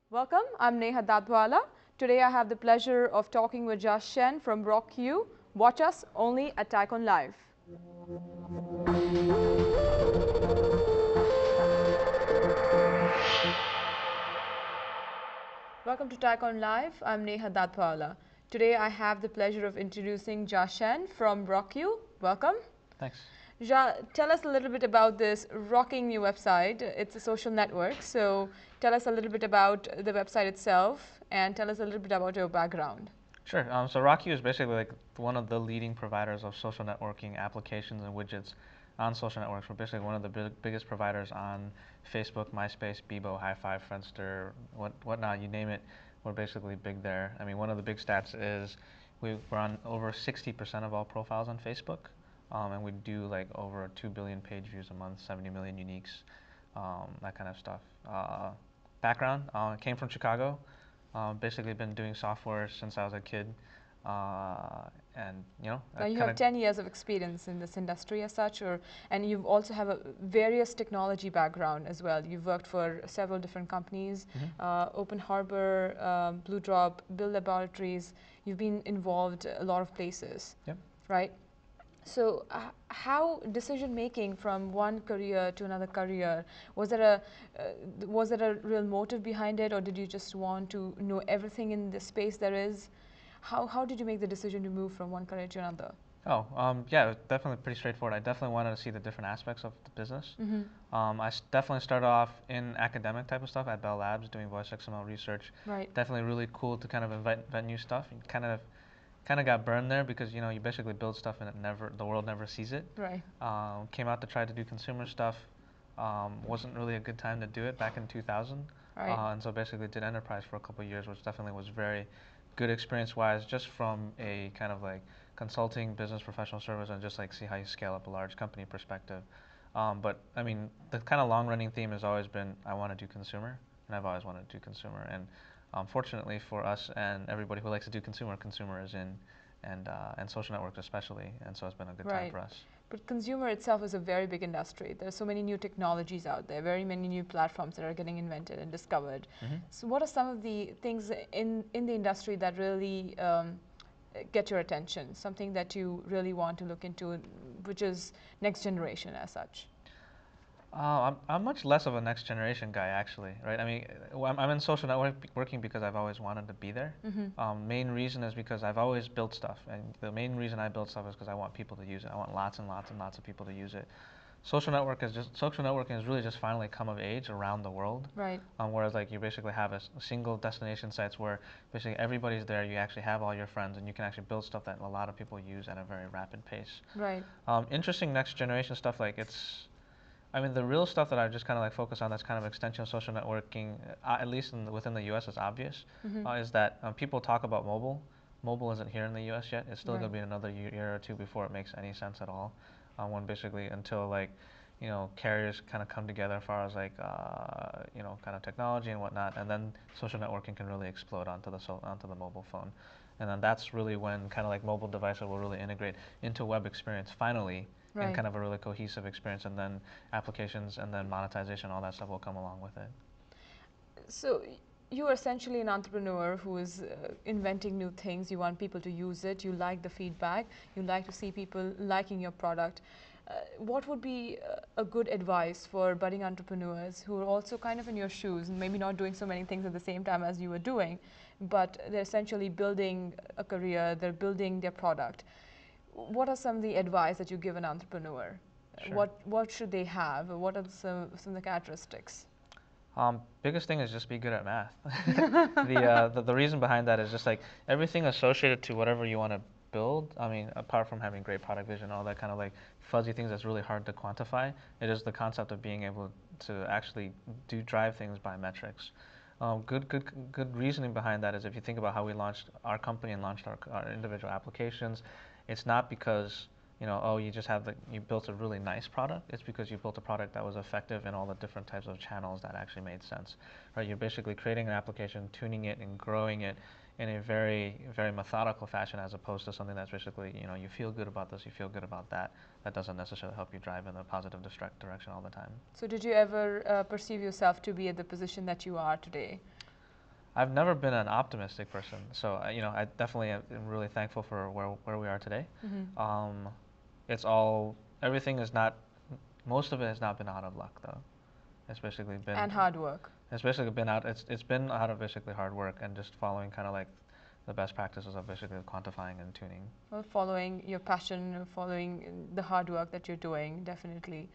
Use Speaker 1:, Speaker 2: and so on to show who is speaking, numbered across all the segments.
Speaker 1: Welcome, I'm Neha Dadwala. Today I have the pleasure of talking with Jia Shen from RockQ. Watch us only at TiEcon Live. Welcome to TiEcon Live. I'm Neha Dadwala. Today I have the pleasure of introducing Jia Shen from RockQ. Welcome.
Speaker 2: Thanks.
Speaker 1: Ja, tell us a little bit about this rocking new website. It's a social network, so tell us a little bit about the website itself and tell us a little bit about your background.
Speaker 2: Sure. So Rocky is basically like one of the leading providers of social networking applications and widgets on social networks. We're basically one of the biggest providers on Facebook, MySpace, Bebo, High5, Friendster, whatnot, you name it. We're basically big there. I mean, one of the big stats is we're on over 60% of all profiles on Facebook. And we do like over 2 billion page views a month, 70 million uniques, that kind of stuff. Background, came from Chicago. Basically been doing software since I was a kid. And you know,
Speaker 1: now you have 10 years of experience in this industry as such, and you also have a various technology background as well. You've worked for several different companies, Open Harbor, Blue Drop, Build Laboratories. You've been involved a lot of places,
Speaker 2: yep.
Speaker 1: Right? So how decision making from one career to another career, was there a real motive behind it, or did you just want to know everything in the space there is? How did you make the decision to move from one career to another?
Speaker 2: Yeah, definitely pretty straightforward. I definitely wanted to see the different aspects of the business. Definitely started off in academic type of stuff at Bell Labs doing voice XML research.
Speaker 1: Right.
Speaker 2: Definitely really cool to kind of invent new stuff. And kind of got burned there because you basically build stuff and the world never sees it.
Speaker 1: Right.
Speaker 2: Came out to try to do consumer stuff. Wasn't really a good time to do it back in 2000.
Speaker 1: Right.
Speaker 2: And so basically did enterprise for a couple of years, which definitely was very good experience-wise, just from a kind of like consulting, business, professional service, and just like see how you scale up a large company perspective. But I mean, the kind of long-running theme has always been I want to do consumer, and I've always wanted to do consumer. And fortunately for us and everybody who likes to do consumer is in, and social networks especially, and so it's been a good time for us.
Speaker 1: But consumer itself is a very big industry. There are so many new technologies out there, very many new platforms that are getting invented and discovered. So what are some of the things in the industry that really get your attention, something that you really want to look into, which is next generation as such?
Speaker 2: I'm much less of a next generation guy, actually, right? I mean, I'm in social networking because I've always wanted to be there. Main reason is because I've always built stuff, and the main reason I build stuff is because I want people to use it. I want lots and lots and lots of people to use it. Social networking has really just finally come of age around the world.
Speaker 1: Right.
Speaker 2: Whereas like you basically have a single destination sites where basically everybody's there, you actually have all your friends, and you can actually build stuff that a lot of people use at a very rapid pace.
Speaker 1: Right.
Speaker 2: Interesting next generation stuff, like I mean, the real stuff that I just kind of like focus on that's kind of extension of social networking, at least within the US is obvious, is that people talk about mobile. Mobile isn't here in the US yet. It's still going to be another year or two before it makes any sense at all. When basically until like, carriers kind of come together as far as like, kind of technology and whatnot, and then social networking can really explode onto the mobile phone. And then that's really when kind of like mobile devices will really integrate into web experience finally. Right. And kind of a really cohesive experience, and then applications and then monetization, all that stuff will come along with it.
Speaker 1: So you are essentially an entrepreneur who is inventing new things. You want people to use it. You like the feedback. You like to see people liking your product. What would be a good advice for budding entrepreneurs who are also kind of in your shoes and maybe not doing so many things at the same time as you were doing, but they're essentially building a career, they're building their product? What are some of the advice that you give an entrepreneur?
Speaker 2: Sure.
Speaker 1: What should they have? What are some of the characteristics?
Speaker 2: Biggest thing is just be good at math. The reason behind that is just like everything associated to whatever you want to build. I mean, apart from having great product vision, all that kind of like fuzzy things that's really hard to quantify, it is the concept of being able to actually drive things by metrics. Good reasoning behind that is if you think about how we launched our company and launched our individual applications, it's not because you built a really nice product. It's because you built a product that was effective in all the different types of channels that actually made sense, right? You're basically creating an application, tuning it, and growing it in a very, very methodical fashion, as opposed to something that's basically, you feel good about this, you feel good about that. That doesn't necessarily help you drive in a positive direction all the time.
Speaker 1: So did you ever perceive yourself to be at the position that you are today?
Speaker 2: I've never been an optimistic person, so I definitely am really thankful for where we are today.
Speaker 1: Mm-hmm.
Speaker 2: It's all everything is not most of it has not been out of luck though. It's basically been
Speaker 1: And hard work.
Speaker 2: it's basically been out it's been out of basically hard work and just following kind of like the best practices of basically quantifying and tuning.
Speaker 1: Well, following your passion, following the hard work that you're doing, definitely.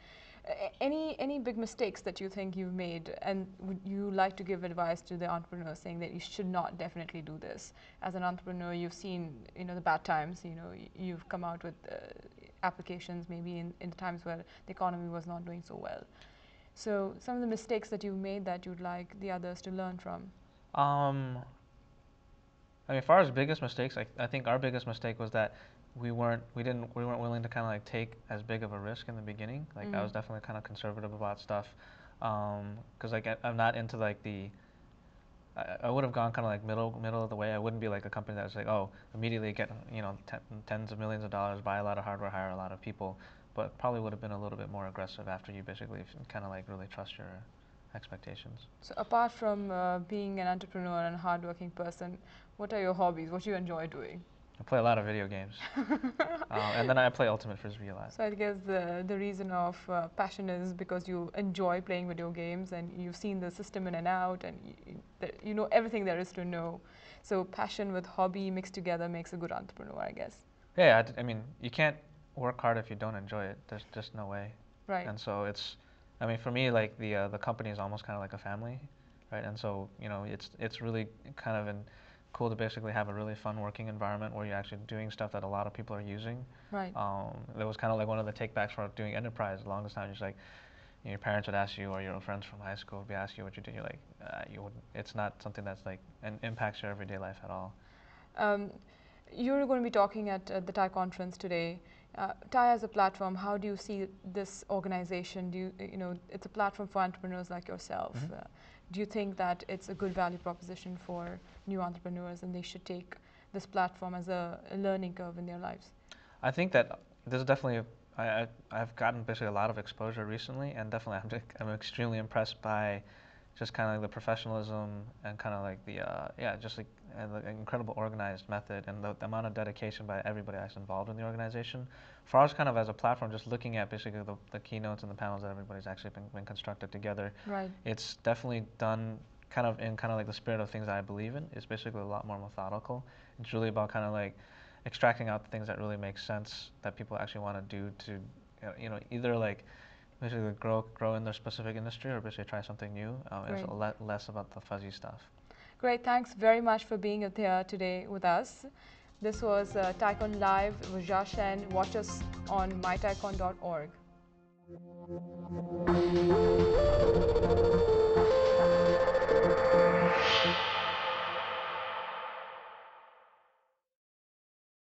Speaker 1: Any big mistakes that you think you've made, and would you like to give advice to the entrepreneurs saying that you should not definitely do this? As an entrepreneur, you've seen the bad times. You've come out with applications maybe in the times where the economy was not doing so well. So some of the mistakes that you've made that you'd like the others to learn from.
Speaker 2: I mean, as far as biggest mistakes, I think our biggest mistake was that we weren't willing to kind of like take as big of a risk in the beginning. Like I was definitely kind of conservative about stuff, because like I'm not into like I would have gone kind of like middle of the way. I wouldn't be like a company that's like, oh, immediately get tens of millions of dollars, buy a lot of hardware, hire a lot of people, but probably would have been a little bit more aggressive after you basically kind of like really trust your expectations.
Speaker 1: So apart from being an entrepreneur and a hardworking person, what are your hobbies? What do you enjoy doing?
Speaker 2: I play a lot of video games, and then I play Ultimate Frisbee a lot.
Speaker 1: So I guess the reason of passion is because you enjoy playing video games and you've seen the system in and out, and you know everything there is to know. So passion with hobby mixed together makes a good entrepreneur, I guess.
Speaker 2: Yeah, I mean, you can't work hard if you don't enjoy it. There's just no way.
Speaker 1: Right.
Speaker 2: And so I mean, for me, like the company is almost kind of like a family, right? And so it's really kind of cool to basically have a really fun working environment where you're actually doing stuff that a lot of people are using.
Speaker 1: Right.
Speaker 2: That was kind of like one of the takebacks for doing enterprise. The longest time, just like your parents would ask you, or your friends from high school would be asking you what you do. You're like, it's not something that's like and impacts your everyday life at all.
Speaker 1: You're going to be talking at the TiE conference today. TiE as a platform, how do you see this organization? It's a platform for entrepreneurs like yourself. Do you think that it's a good value proposition for new entrepreneurs and they should take this platform as a learning curve in their lives?
Speaker 2: I think that there's definitely I've gotten basically a lot of exposure recently, and definitely I'm extremely impressed by just kind of like the professionalism and kind of like just like the incredible organized method and the amount of dedication by everybody that's involved in the organization. For us, kind of as a platform, just looking at basically the keynotes and the panels that everybody's actually been constructed together,
Speaker 1: right.
Speaker 2: It's definitely done kind of in kind of like the spirit of things that I believe in. It's basically a lot more methodical. It's really about kind of like extracting out the things that really make sense that people actually want to do to, either like basically grow in their specific industry or basically try something new. It's a lot less about the fuzzy stuff.
Speaker 1: Great, thanks very much for being here today with us. This was TiEcon Live with Jia Shen. Watch us on mytiecon.org.